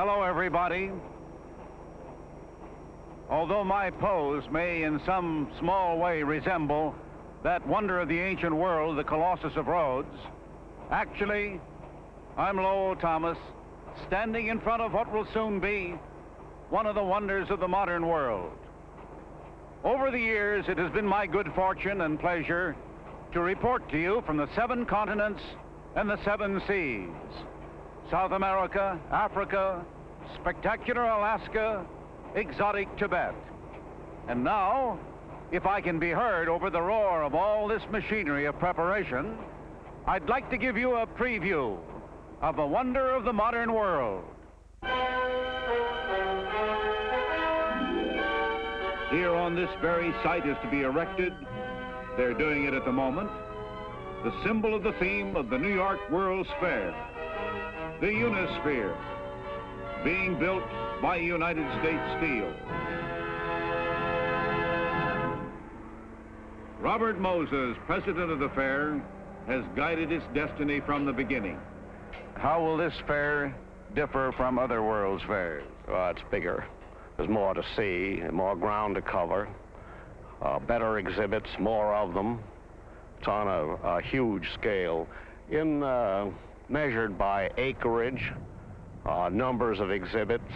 Hello, everybody. Although my pose may in some small way resemble that wonder of the ancient world, the Colossus of Rhodes, actually, I'm Lowell Thomas, standing in front of what will soon be one of the wonders of the modern world. Over the years, it has been my good fortune and pleasure to report to you from the 7 continents and the 7 seas: South America, Africa, spectacular Alaska, exotic Tibet. And now, if I can be heard over the roar of all this machinery of preparation, I'd like to give you a preview of a wonder of the modern world. Here on this very site is to be erected, they're doing it at the moment, the symbol of the theme of the New York World's Fair, the Unisphere, being built by United States Steel. Robert Moses, president of the fair, has guided its destiny from the beginning. How will this fair differ from other world's fairs? Well, it's bigger. There's more to see, more ground to cover, better exhibits, more of them. It's on a huge scale. Measured by acreage, numbers of exhibits,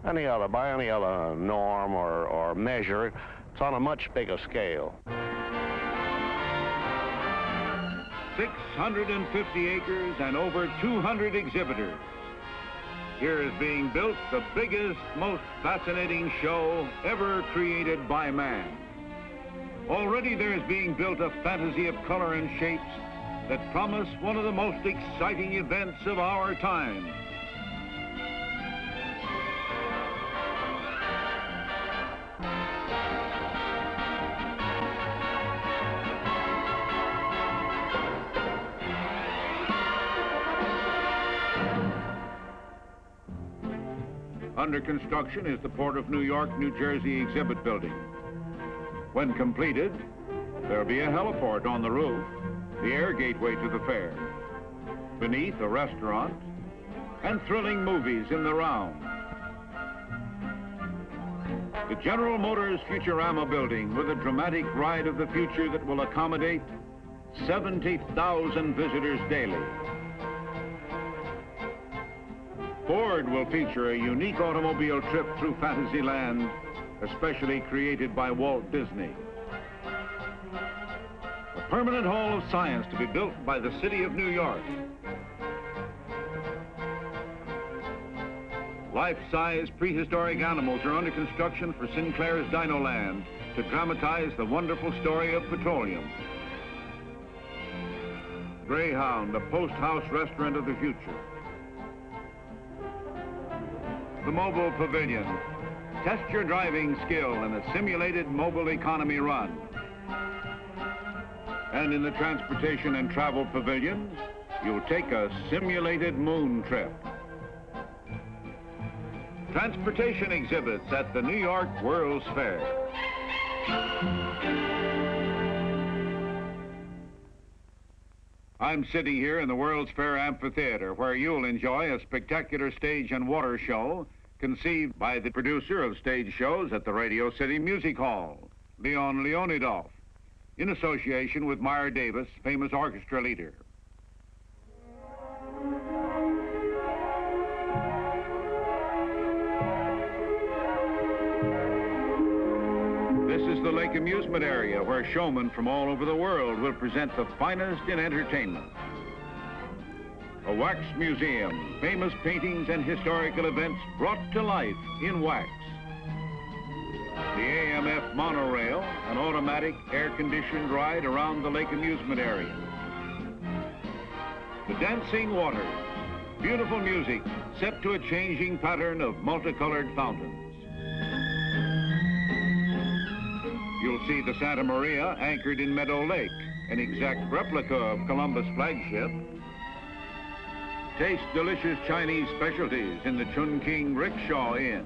by any other norm or measure, it's on a much bigger scale. 650 acres and over 200 exhibitors. Here is being built the biggest, most fascinating show ever created by man. Already there is being built a fantasy of color and shapes that promise one of the most exciting events of our time. Under construction is the Port of New York, New Jersey exhibit building. When completed, there'll be a heliport on the roof, the air gateway to the fair. Beneath, a restaurant, and thrilling movies in the round. The General Motors Futurama building with a dramatic ride of the future that will accommodate 70,000 visitors daily. Ford will feature a unique automobile trip through Fantasyland, especially created by Walt Disney. A permanent hall of science to be built by the city of New York. Life-size prehistoric animals are under construction for Sinclair's Dinoland to dramatize the wonderful story of petroleum. Greyhound, a post-house restaurant of the future. The mobile pavilion. Test your driving skill in a simulated mobile economy run. And in the transportation and travel pavilion, you'll take a simulated moon trip. Transportation exhibits at the New York World's Fair. I'm sitting here in the World's Fair Amphitheater, where you'll enjoy a spectacular stage and water show conceived by the producer of stage shows at the Radio City Music Hall, Leon Leonidoff, in association with Meyer Davis, famous orchestra leader. This is the Lake Amusement Area, where showmen from all over the world will present the finest in entertainment. A wax museum, famous paintings and historical events brought to life in wax. The AMF monorail, an automatic air-conditioned ride around the Lake Amusement Area. The dancing waters, beautiful music set to a changing pattern of multicolored fountains. You'll see the Santa Maria anchored in Meadow Lake, an exact replica of Columbus' flagship. Taste delicious Chinese specialties in the Chunking Rickshaw Inn.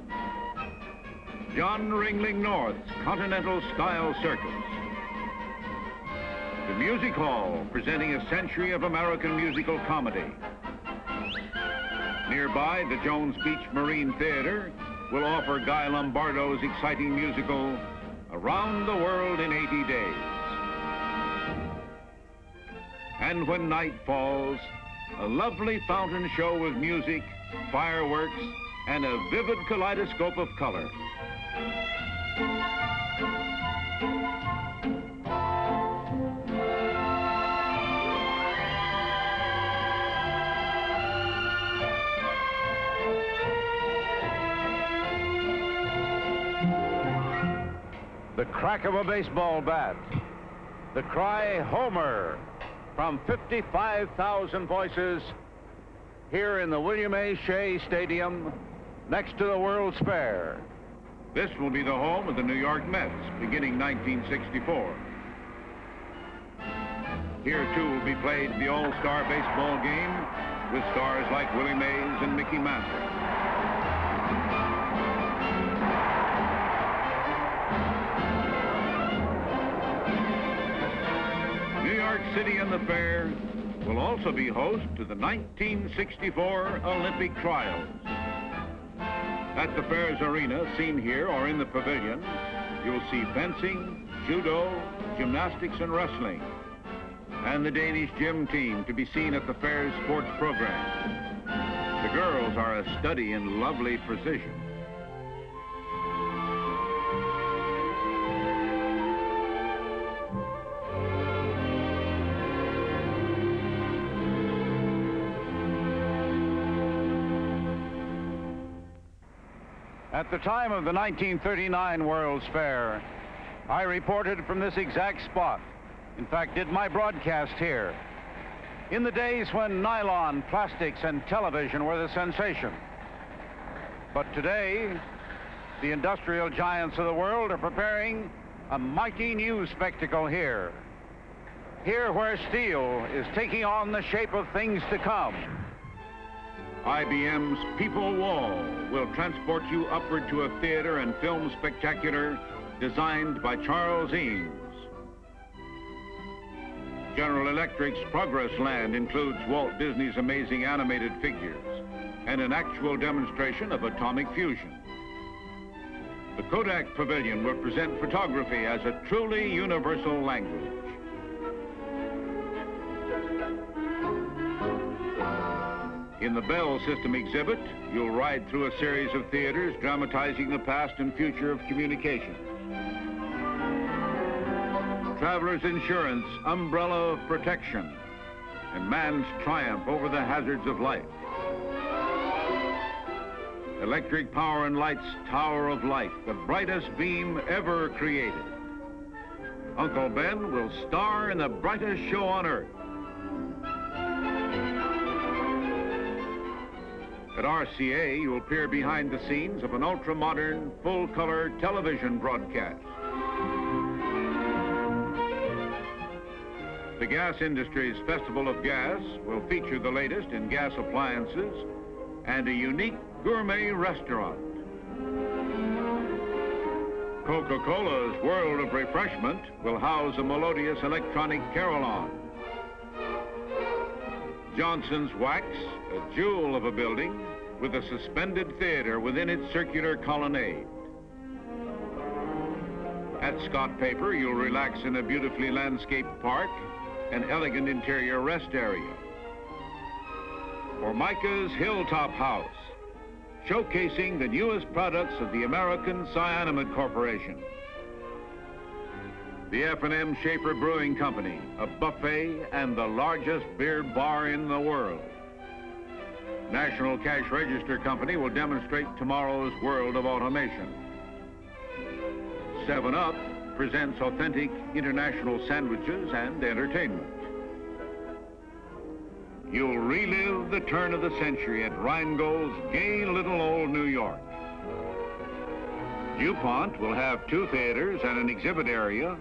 John Ringling North's Continental Style Circus. The Music Hall, presenting a century of American musical comedy. Nearby, the Jones Beach Marine Theater will offer Guy Lombardo's exciting musical, Around the World in 80 Days. And when night falls, a lovely fountain show with music, fireworks, and a vivid kaleidoscope of color. The crack of a baseball bat, the cry, Homer, from 55,000 voices here in the William A. Shea Stadium next to the World's Fair. This will be the home of the New York Mets, beginning 1964. Here, too, will be played the All-Star Baseball game with stars like Willie Mays and Mickey Mantle. New York City and the Fair will also be host to the 1964 Olympic Trials. At the Fair's arena, seen here or in the pavilion, you'll see fencing, judo, gymnastics, and wrestling, and the Danish gym team to be seen at the Fair's sports program. The girls are a study in lovely precision. At the time of the 1939 World's Fair, I reported from this exact spot. In fact, did my broadcast here. In the days when nylon, plastics, and television were the sensation. But today, the industrial giants of the world are preparing a mighty new spectacle here. Here where steel is taking on the shape of things to come. IBM's People Wall will transport you upward to a theater and film spectacular designed by Charles Eames. General Electric's Progress Land includes Walt Disney's amazing animated figures and an actual demonstration of atomic fusion. The Kodak Pavilion will present photography as a truly universal language. In the Bell System exhibit, you'll ride through a series of theaters dramatizing the past and future of communication. Traveler's Insurance, umbrella of protection, and man's triumph over the hazards of life. Electric Power and Light's Tower of Light, the brightest beam ever created. Uncle Ben will star in the brightest show on earth. At RCA, you'll peer behind the scenes of an ultra-modern, full-color television broadcast. The gas industry's Festival of Gas will feature the latest in gas appliances and a unique gourmet restaurant. Coca-Cola's World of Refreshment will house a melodious electronic carillon. Johnson's Wax, a jewel of a building with a suspended theater within its circular colonnade. At Scott Paper, you'll relax in a beautifully landscaped park, an elegant interior rest area. Formica's Hilltop House, showcasing the newest products of the American Cyanamide Corporation. The F&M Schaefer Brewing Company, a buffet and the largest beer bar in the world. National Cash Register Company will demonstrate tomorrow's world of automation. 7-Up presents authentic international sandwiches and entertainment. You'll relive the turn of the century at Rheingold's gay little old New York. DuPont will have 2 theaters and an exhibit area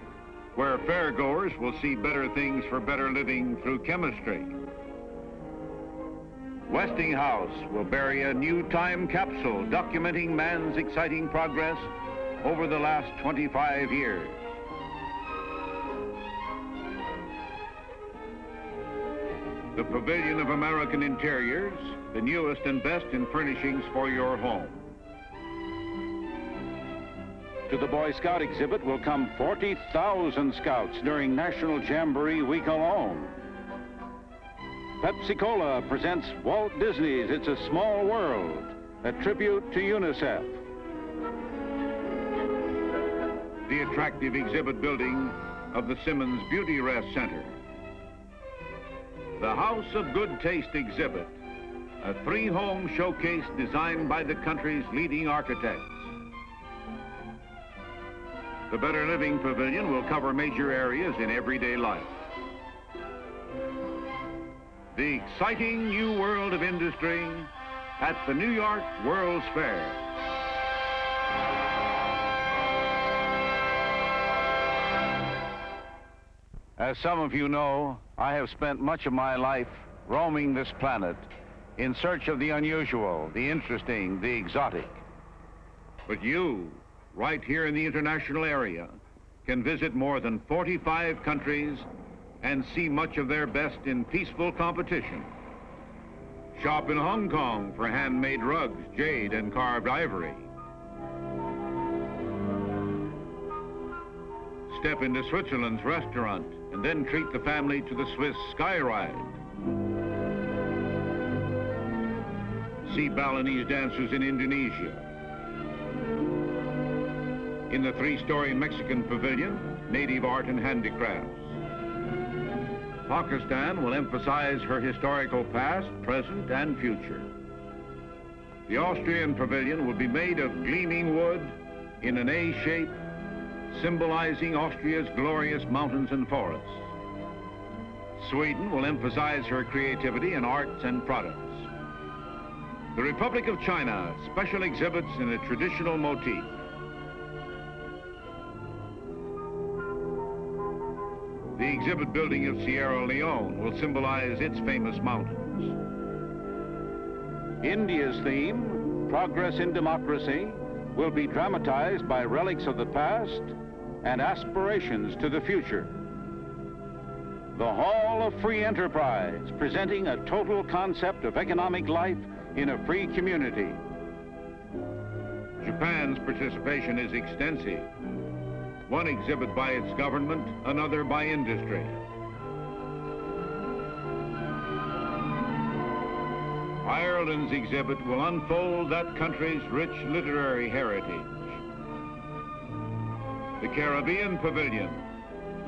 where fairgoers will see better things for better living through chemistry. Westinghouse will bury a new time capsule documenting man's exciting progress over the last 25 years. The Pavilion of American Interiors the newest and best in furnishings for your home. To the Boy Scout exhibit will come 40,000 Scouts during National Jamboree Week alone. Pepsi-Cola presents Walt Disney's It's a Small World, a tribute to UNICEF. The attractive exhibit building of the Simmons Beauty Rest Center. The House of Good Taste exhibit, a three-home showcase designed by the country's leading architects. The Better Living Pavilion will cover major areas in everyday life. The exciting new world of industry at the New York World's Fair. As some of you know, I have spent much of my life roaming this planet in search of the unusual, the interesting, the exotic. But you, right here in the international area, can visit more than 45 countries and see much of their best in peaceful competition. Shop in Hong Kong for handmade rugs, jade, and carved ivory. Step into Switzerland's restaurant and then treat the family to the Swiss Sky Ride. See Balinese dancers in Indonesia. In the three-story Mexican pavilion, native art and handicrafts. Pakistan will emphasize her historical past, present, and future. The Austrian pavilion will be made of gleaming wood in an A shape, symbolizing Austria's glorious mountains and forests. Sweden will emphasize her creativity in arts and products. The Republic of China, special exhibits in a traditional motif. The exhibit building of Sierra Leone will symbolize its famous mountains. India's theme, Progress in Democracy, will be dramatized by relics of the past and aspirations to the future. The Hall of Free Enterprise, presenting a total concept of economic life in a free community. Japan's participation is extensive. One exhibit by its government, another by industry. Ireland's exhibit will unfold that country's rich literary heritage. The Caribbean Pavilion,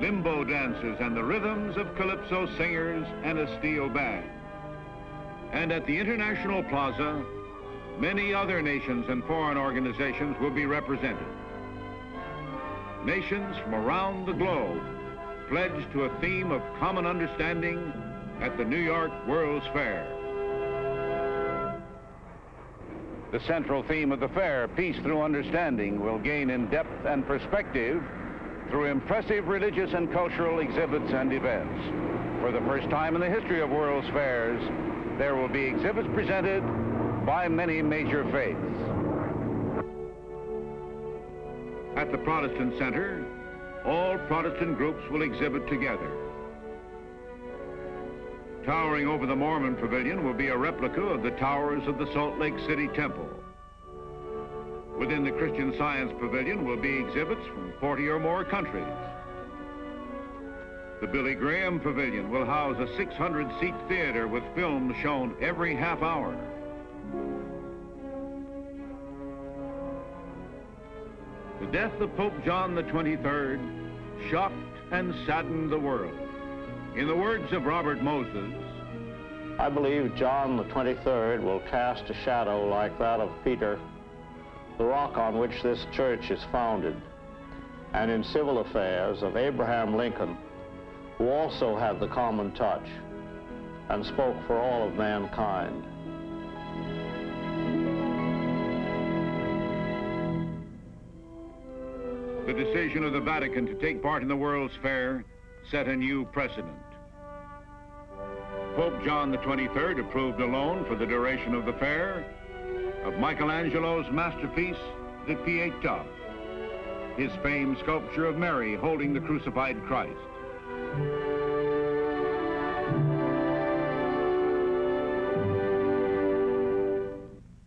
limbo dancers and the rhythms of calypso singers and a steel band. And at the International Plaza, many other nations and foreign organizations will be represented. Nations from around the globe pledged to a theme of common understanding at the New York World's Fair. The central theme of the fair, Peace Through Understanding, will gain in depth and perspective through impressive religious and cultural exhibits and events. For the first time in the history of World's Fairs, there will be exhibits presented by many major faiths. At the Protestant Center, all Protestant groups will exhibit together. Towering over the Mormon Pavilion will be a replica of the towers of the Salt Lake City Temple. Within the Christian Science Pavilion will be exhibits from 40 or more countries. The Billy Graham Pavilion will house a 600-seat theater with films shown every half hour. The death of Pope John XXIII shocked and saddened the world. In the words of Robert Moses, I believe John the 23rd will cast a shadow like that of Peter, the rock on which this church is founded, and in civil affairs of Abraham Lincoln, who also had the common touch and spoke for all of mankind. The decision of the Vatican to take part in the World's Fair set a new precedent. Pope John XXIII approved a loan for the duration of the fair of Michelangelo's masterpiece, the Pietà, his famed sculpture of Mary holding the crucified Christ.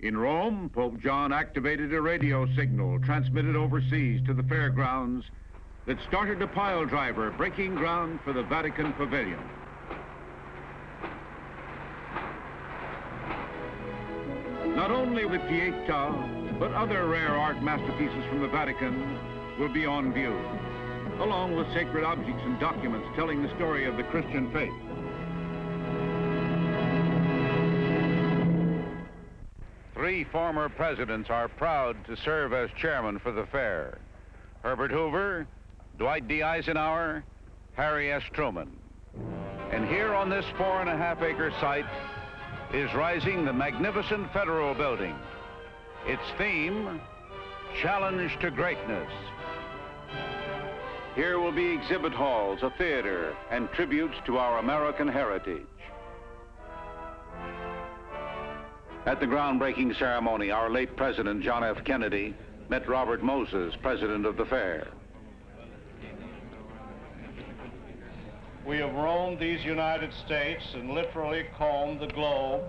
In Rome, Pope John activated a radio signal transmitted overseas to the fairgrounds that started a pile driver breaking ground for the Vatican Pavilion. Not only the Pietà, but other rare art masterpieces from the Vatican will be on view, along with sacred objects and documents telling the story of the Christian faith. Three former presidents are proud to serve as chairman for the fair: Herbert Hoover, Dwight D. Eisenhower, Harry S. Truman. And here on this 4.5-acre site is rising the magnificent Federal Building. Its theme, Challenge to Greatness. Here will be exhibit halls, a theater, and tributes to our American heritage. At the groundbreaking ceremony, our late President, John F. Kennedy, met Robert Moses, president of the fair. We have roamed these United States and literally combed the globe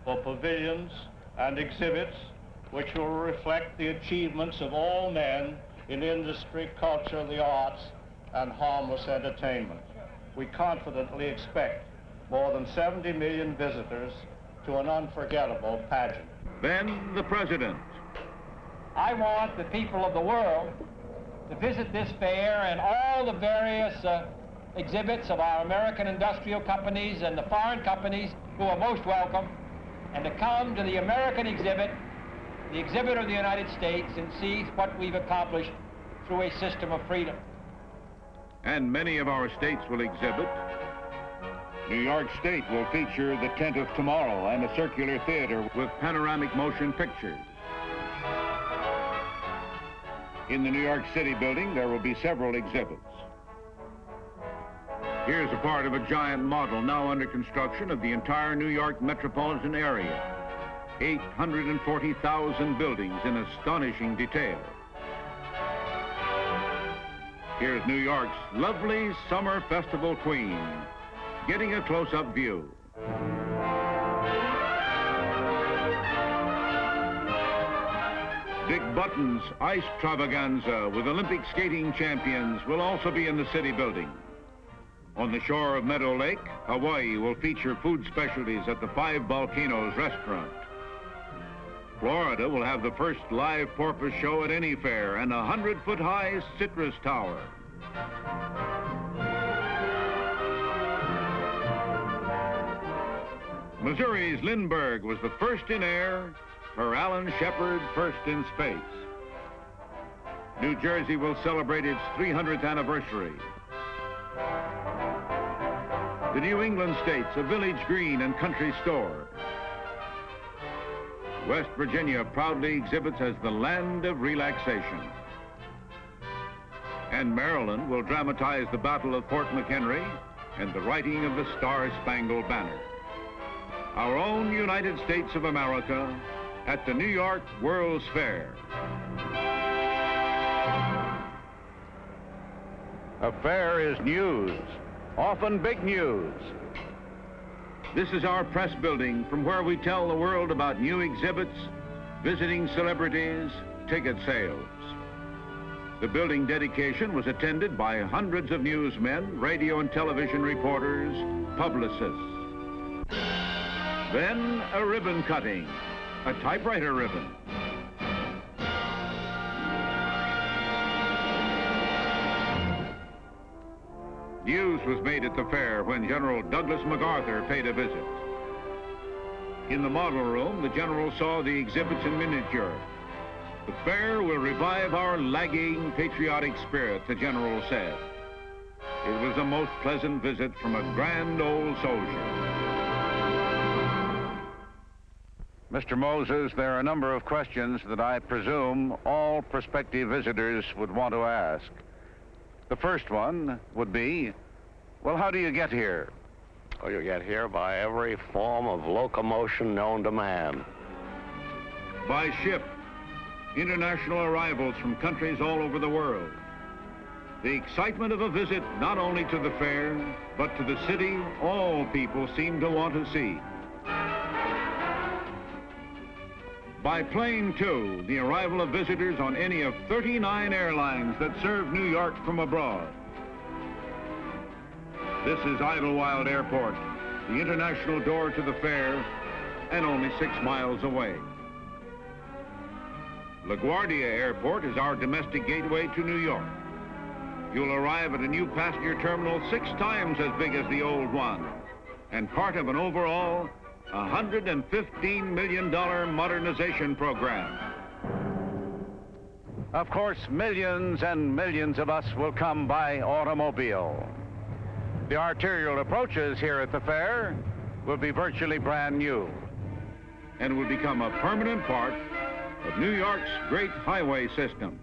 for pavilions and exhibits which will reflect the achievements of all men in industry, culture, the arts, and harmless entertainment. We confidently expect more than 70 million visitors to an unforgettable pageant. Then the president. I want the people of the world to visit this fair and all the various exhibits of our American industrial companies and the foreign companies who are most welcome, and to come to the American exhibit, the exhibit of the United States, and see what we've accomplished through a system of freedom. And many of our states will exhibit. New York State will feature the Tent of Tomorrow and a circular theater with panoramic motion pictures. In the New York City building, there will be several exhibits. Here's a part of a giant model now under construction of the entire New York metropolitan area. 840,000 buildings in astonishing detail. Here's New York's lovely summer festival queen, getting a close-up view. Dick Button's Ice Travaganza with Olympic skating champions will also be in the city building. On the shore of Meadow Lake, Hawaii will feature food specialties at the Five Volcanoes restaurant. Florida will have the first live porpoise show at any fair and a 100-foot-high citrus tower. Missouri's Lindbergh was the first in air, her Alan Shepard first in space. New Jersey will celebrate its 300th anniversary. The New England states, a village green and country store. West Virginia proudly exhibits as the land of relaxation. And Maryland will dramatize the Battle of Fort McHenry and the writing of the Star-Spangled Banner. Our own United States of America at the New York World's Fair. A fair is news, often big news. This is our press building from where we tell the world about new exhibits, visiting celebrities, ticket sales. The building dedication was attended by hundreds of newsmen, radio and television reporters, publicists. Then a ribbon cutting, a typewriter ribbon. News was made at the fair when General Douglas MacArthur paid a visit. In the model room, the general saw the exhibits in miniature. The fair will revive our lagging patriotic spirit, the general said. It was a most pleasant visit from a grand old soldier. Mr. Moses, there are a number of questions that I presume all prospective visitors would want to ask. The first one would be, well, how do you get here? Well, you get here by every form of locomotion known to man. By ship, international arrivals from countries all over the world. The excitement of a visit not only to the fair, but to the city all people seem to want to see. By plane, too, the arrival of visitors on any of 39 airlines that serve New York from abroad. This is Idlewild Airport, the international door to the fair, and only 6 miles away. LaGuardia Airport is our domestic gateway to New York. You'll arrive at a new passenger terminal 6 times as big as the old one, and part of an overall $115 million modernization program. Of course, millions and millions of us will come by automobile. The arterial approaches here at the fair will be virtually brand new and will become a permanent part of New York's great highway system.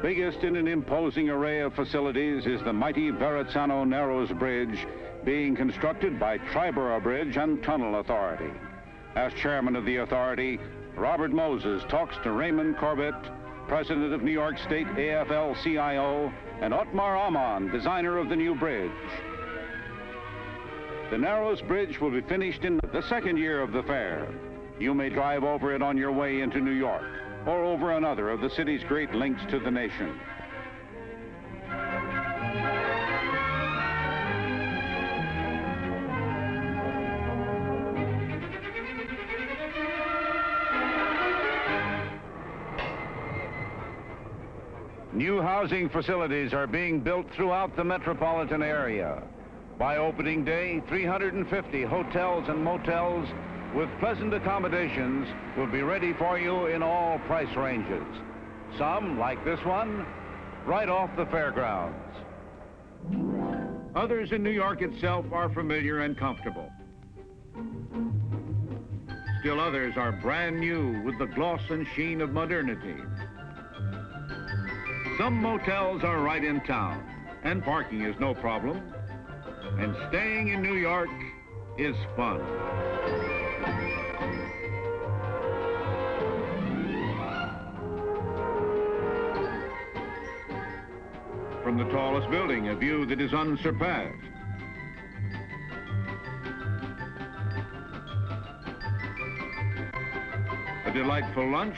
Biggest in an imposing array of facilities is the mighty Verrazzano Narrows Bridge, being constructed by Triborough Bridge and Tunnel Authority. As chairman of the authority, Robert Moses talks to Raymond Corbett, president of New York State AFL-CIO, and Otmar Ammann, designer of the new bridge. The Narrows Bridge will be finished in the 2nd year of the fair. You may drive over it on your way into New York, or over another of the city's great links to the nation. New housing facilities are being built throughout the metropolitan area. By opening day, 350 hotels and motels with pleasant accommodations will be ready for you in all price ranges. Some, like this one, right off the fairgrounds. Others in New York itself are familiar and comfortable. Still others are brand new with the gloss and sheen of modernity. Some motels are right in town, and parking is no problem. And staying in New York is fun. From the tallest building, a view that is unsurpassed. A delightful lunch.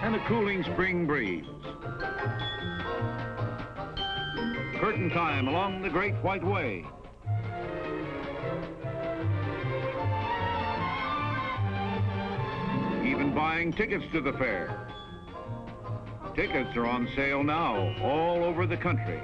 And a cooling spring breeze. Curtain time along the Great White Way. Even buying tickets to the fair. Tickets are on sale now all over the country.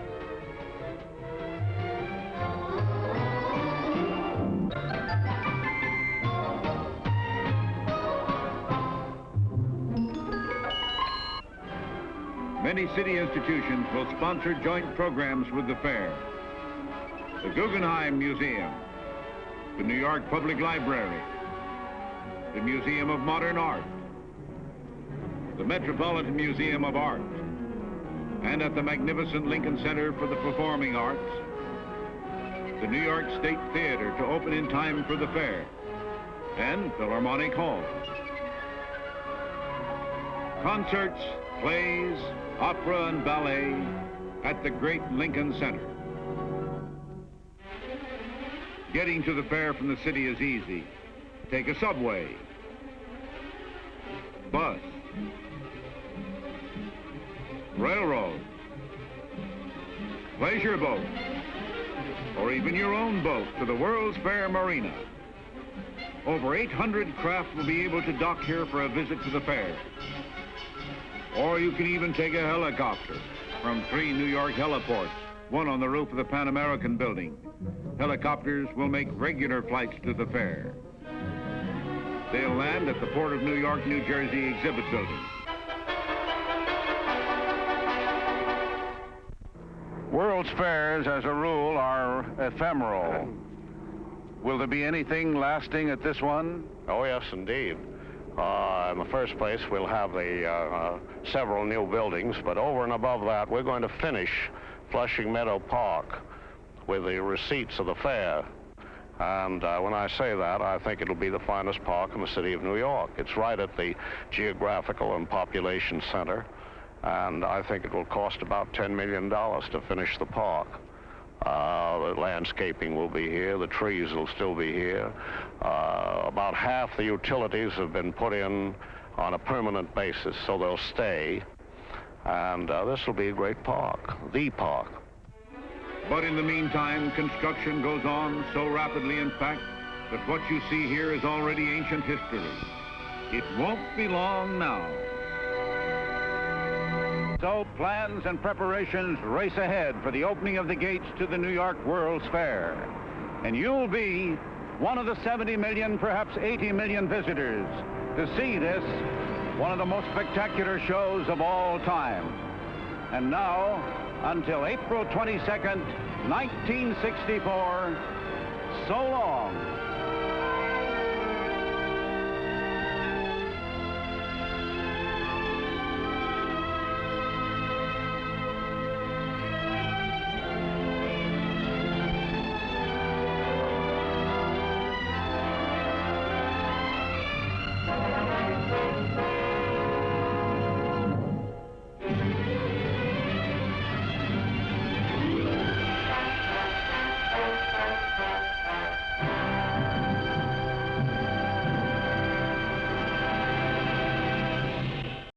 Many city institutions will sponsor joint programs with the fair. The Guggenheim Museum, the New York Public Library, the Museum of Modern Art, the Metropolitan Museum of Art, and at the magnificent Lincoln Center for the Performing Arts, the New York State Theater to open in time for the fair, and Philharmonic Hall. Concerts, plays, opera and ballet at the great Lincoln Center. Getting to the fair from the city is easy. Take a subway, bus, railroad, pleasure boat, or even your own boat to the World's Fair Marina. Over 800 craft will be able to dock here for a visit to the fair. Or you can even take a helicopter from 3 New York heliports, one on the roof of the Pan American building. Helicopters will make regular flights to the fair. They'll land at the Port of New York, New Jersey exhibit building. World's fairs, as a rule, are ephemeral. Will there be anything lasting at this one? Oh, yes, indeed. In the first place, we'll have several new buildings, but over and above that, we're going to finish Flushing Meadow Park with the receipts of the fair. And when I say that, I think it'll be the finest park in the city of New York. It's right at the geographical and population center, and I think it will cost about $10 million to finish the park. The landscaping will be here. The trees will still be here. About half the utilities have been put in on a permanent basis, so they'll stay. And this will be a great park, the park. But in the meantime, construction goes on so rapidly, in fact, that what you see here is already ancient history. It won't be long now. So plans and preparations race ahead for the opening of the gates to the New York World's Fair. And you'll be one of the 70 million, perhaps 80 million visitors to see this, one of the most spectacular shows of all time. And now, until April 22nd, 1964, so long.